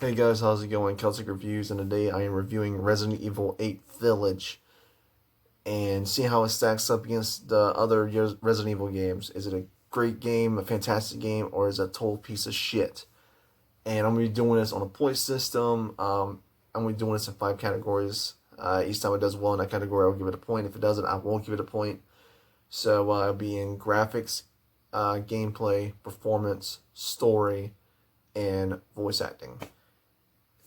Hey guys, how's it going? Celtic Reviews, and today I am reviewing Resident Evil 8 Village and see how it stacks up against the other Resident Evil games. Is it a great game, a fantastic game, or is it a total piece of shit? And I'm going to be doing this on a point system. I'm going to be doing this in 5 categories. Each time it does well in that category, I'll give it a point. If it doesn't, I won't give it a point. So it'll be in graphics, gameplay, performance, story, and voice acting.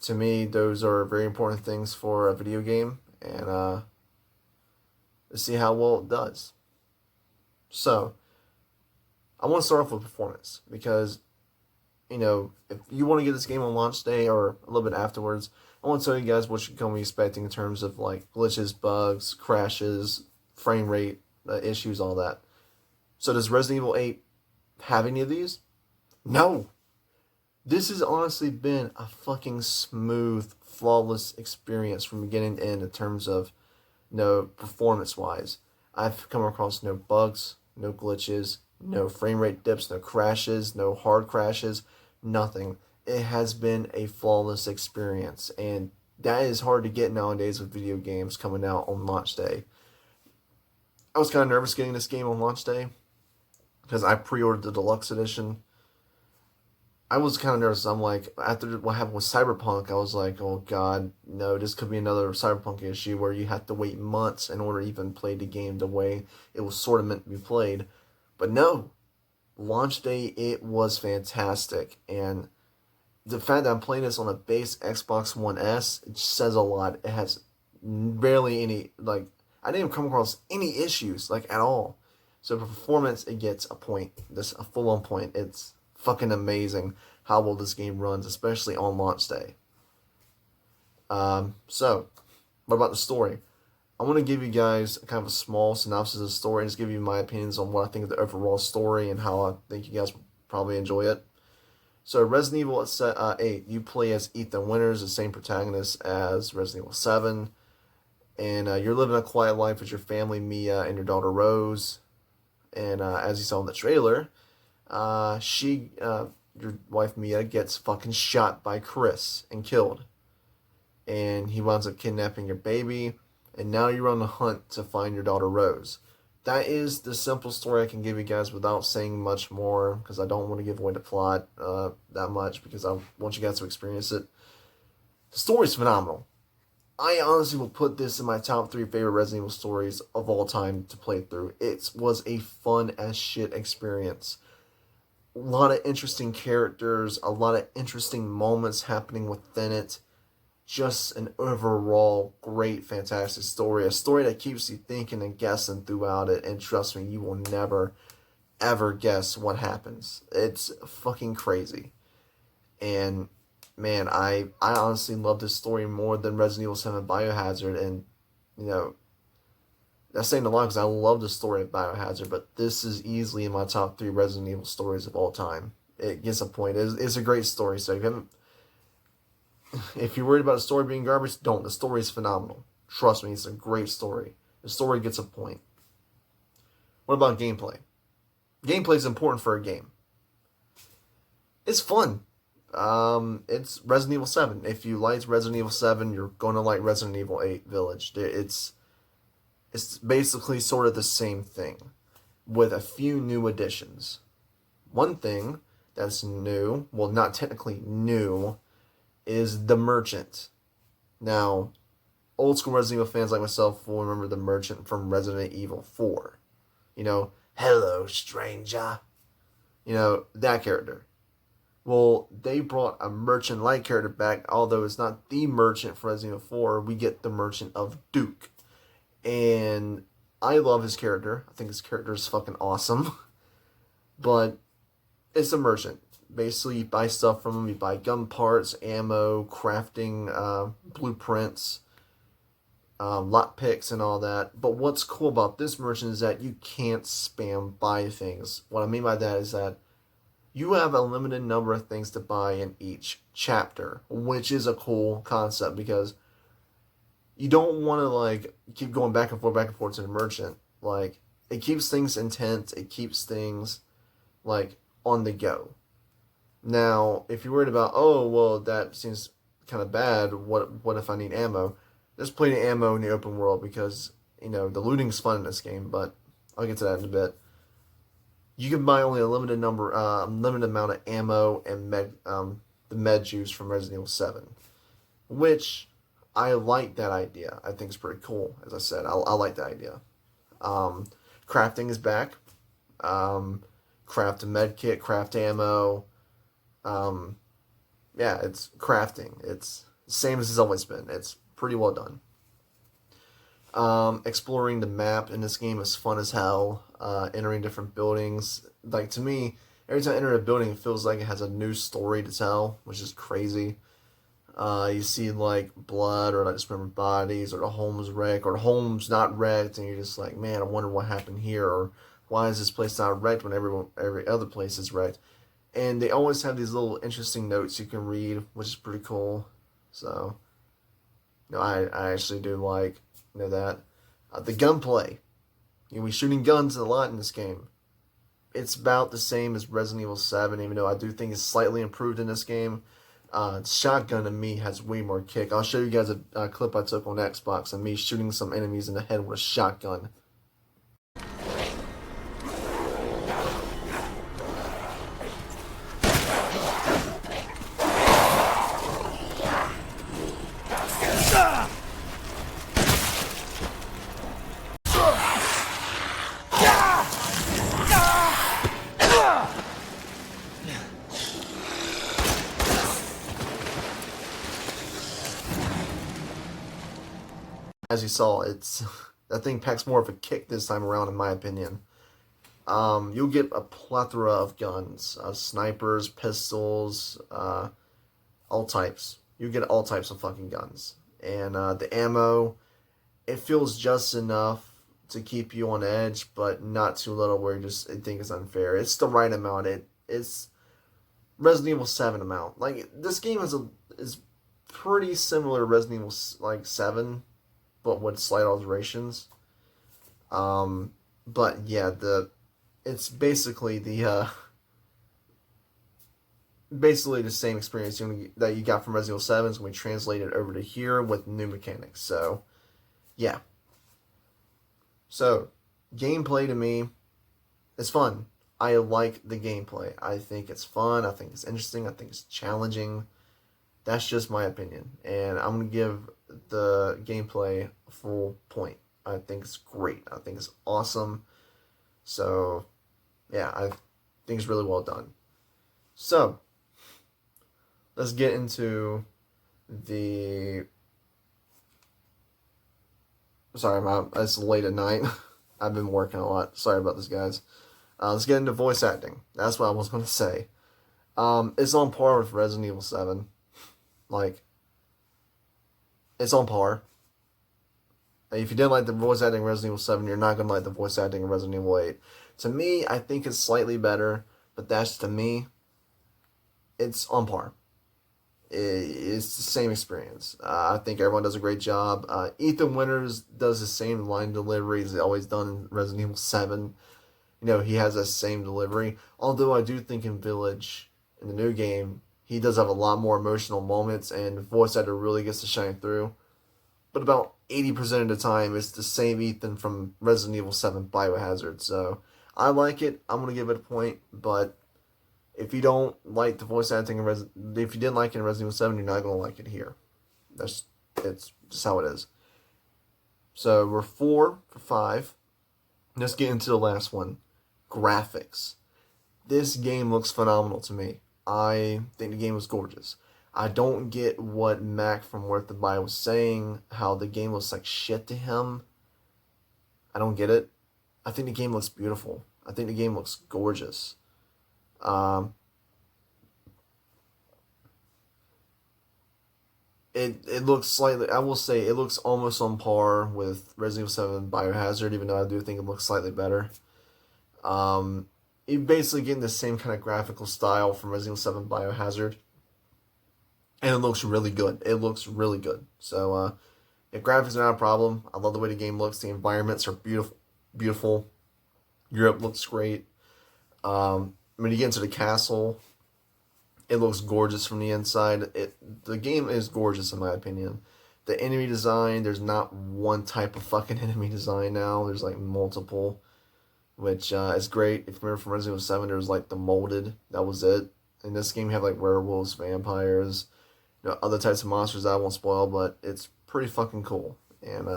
To me, those are very important things for a video game, and let's see how well it does. So, I want to start off with performance because, if you want to get this game on launch day or a little bit afterwards, I want to tell you guys what you can be expecting in terms of like glitches, bugs, crashes, frame rate issues, all that. So, does Resident Evil 8 have any of these? No. This has honestly been a fucking smooth, flawless experience from beginning to end in terms of, performance-wise. I've come across no bugs, no glitches, no frame rate dips, no crashes, no hard crashes, nothing. It has been a flawless experience, and that is hard to get nowadays with video games coming out on launch day. I was kind of nervous getting this game on launch day because I pre-ordered the deluxe edition. I was kind of nervous. I'm like, after what happened with Cyberpunk, I was like, oh god, no, this could be another Cyberpunk issue where you have to wait months in order to even play the game the way it was sort of meant to be played. But no, launch day, it was fantastic. And the fact that I'm playing this on a base Xbox One S, it says a lot. It has barely any, I didn't even come across any issues, at all. So for performance, it gets a point. This a full-on point. It's fucking amazing how well this game runs, especially on launch day. So, what about the story? I want to give you guys kind of a small synopsis of the story and just give you my opinions on what I think of the overall story and how I think you guys will probably enjoy it. So, Resident Evil 8, you play as Ethan Winters, the same protagonist as Resident Evil 7. And you're living a quiet life with your family, Mia, and your daughter, Rose. And as you saw in the trailer, your wife Mia gets fucking shot by Chris and killed. And he winds up kidnapping your baby, and now you're on the hunt to find your daughter Rose. That is the simple story I can give you guys without saying much more, because I don't want to give away the plot that much, because I want you guys to experience it. The story's phenomenal. I honestly will put this in my top 3 favorite Resident Evil stories of all time to play through. It was a fun as shit experience. A lot of interesting characters, a lot of interesting moments happening within it. Just an overall great, fantastic story. A story that keeps you thinking and guessing throughout it. And trust me, you will never, ever guess what happens. It's fucking crazy. And, man, I honestly love this story more than Resident Evil 7 Biohazard. And, that's saying a lot because I love the story of Biohazard, but this is easily in my top 3 Resident Evil stories of all time. It gets a point. It's a great story. So if you're worried about the story being garbage, don't. The story is phenomenal. Trust me, it's a great story. The story gets a point. What about gameplay? Gameplay is important for a game. It's fun. It's Resident Evil 7. If you liked Resident Evil 7, you're going to like Resident Evil 8 Village. It's basically sort of the same thing with a few new additions. One thing that's new, well, not technically new, is the Merchant. Now, old school Resident Evil fans like myself will remember the Merchant from Resident Evil 4. Hello, stranger. That character. Well, they brought a Merchant-like character back, although it's not the Merchant from Resident Evil 4. We get the Merchant of Duke. And I love his character. I think his character is fucking awesome. But it's a merchant. Basically, you buy stuff from him. You buy gun parts, ammo, crafting blueprints, lot picks, and all that. But what's cool about this merchant is that you can't spam buy things. What I mean by that is that you have a limited number of things to buy in each chapter, which is a cool concept because you don't want to keep going back and forth to the merchant. It keeps things intense. It keeps things on the go. Now, if you're worried about, oh, well, that seems kind of bad, what if I need ammo? There's plenty of ammo in the open world because, the looting's fun in this game, but I'll get to that in a bit. You can buy only a limited amount of ammo and the med juice from Resident Evil 7, which I like that idea. I think it's pretty cool. As I said, I like that idea. Crafting is back. Craft a med kit, craft ammo. Yeah, it's crafting. It's the same as it's always been. It's pretty well done. Exploring the map in this game is fun as hell. Entering different buildings. Like, to me, every time I enter a building, it feels like it has a new story to tell, which is crazy. You see, like, blood or, like, dismembered bodies, or the home's wrecked, or the home's not wrecked, and you're just like, man, I wonder what happened here, or why is this place not wrecked when every other place is wrecked? And they always have these little interesting notes you can read, which is pretty cool. So, I actually do like, that. The gunplay. We're shooting guns a lot in this game. It's about the same as Resident Evil 7, even though I do think it's slightly improved in this game. Shotgun to me has way more kick. I'll show you guys a clip I took on Xbox of me shooting some enemies in the head with a shotgun. As you saw, that thing packs more of a kick this time around, in my opinion. You'll get a plethora of guns, snipers, pistols, all types. You get all types of fucking guns, and the ammo, it feels just enough to keep you on edge, but not too little where you think it's unfair. It's the right amount. It's Resident Evil 7 amount. Like, this game is pretty similar to Resident Evil 7. But with slight alterations. But yeah, it's basically the same experience that you got from Resident Evil 7 is going to be translated over to here with new mechanics. So, yeah. So, gameplay to me is fun. I like the gameplay. I think it's fun. I think it's interesting. I think it's challenging. That's just my opinion. And I'm going to give the gameplay a full point. I think it's great. I think it's awesome. So, yeah, I think it's really well done. So, let's get into the... Sorry, it's late at night. I've been working a lot. Sorry about this, guys. Let's get into voice acting. That's what I was going to say. It's on par with Resident Evil 7. Like, it's on par. If you didn't like the voice acting in Resident Evil 7, you're not going to like the voice acting in Resident Evil 8. To me, I think it's slightly better, but that's to me. It's on par. It's the same experience. I think everyone does a great job. Ethan Winters does the same line delivery as he's always done in Resident Evil 7. He has that same delivery. Although I do think in Village, in the new game, he does have a lot more emotional moments, and the voice actor really gets to shine through. But about 80% of the time, it's the same Ethan from Resident Evil 7 Biohazard. So, I like it. I'm going to give it a point. But if you don't like the voice acting, if you didn't like it in Resident Evil 7, you're not going to like it here. It's just how it is. So, we're 4 for 5. Let's get into the last one. Graphics. This game looks phenomenal to me. I think the game was gorgeous. I don't get what Mac from Worth the Buy was saying, how the game looks like shit to him. I don't get it. I think the game looks beautiful. I think the game looks gorgeous. It looks slightly, I will say, it looks almost on par with Resident Evil 7 Biohazard, even though I do think it looks slightly better. You're basically getting the same kind of graphical style from Resident Evil 7 Biohazard. And it looks really good. It looks really good. So, if graphics are not a problem, I love the way the game looks. The environments are beautiful. Beautiful. Europe looks great. When you get into the castle, It looks gorgeous from the inside. The game is gorgeous in my opinion. The enemy design, there's not one type of fucking enemy design now. There's like multiple, which is great. If you remember from Resident Evil 7, there was like the molded. That was it. In this game, you have like werewolves, vampires, other types of monsters that I won't spoil, but it's pretty fucking cool. And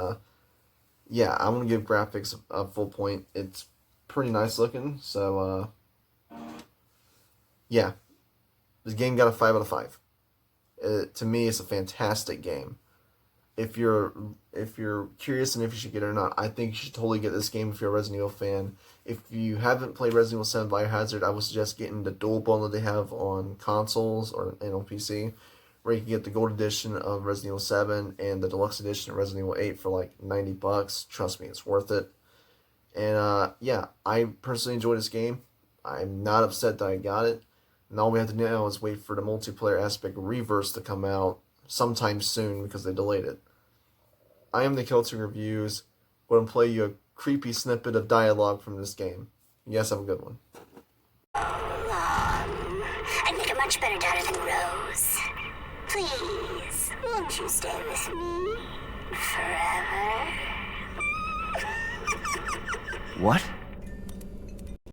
yeah, I'm gonna give graphics a full point. It's pretty nice looking. So yeah, this game got a 5 out of 5. To me, it's a fantastic game. If you're curious and if you should get it or not, I think you should totally get this game if you're a Resident Evil fan. If you haven't played Resident Evil 7 Biohazard, I would suggest getting the dual bundle they have on consoles and on PC, where you can get the gold edition of Resident Evil 7 and the deluxe edition of Resident Evil 8 for like $90. Trust me, it's worth it. And yeah, I personally enjoyed this game. I'm not upset that I got it. And all we have to do now is wait for the multiplayer aspect Reverse to come out sometime soon because they delayed it. I am the Celtic Reviews. Going to play you a creepy snippet of dialogue from this game. You guys have a good one. I'd make a much better daughter than Rose. Please, won't you stay with me forever? What?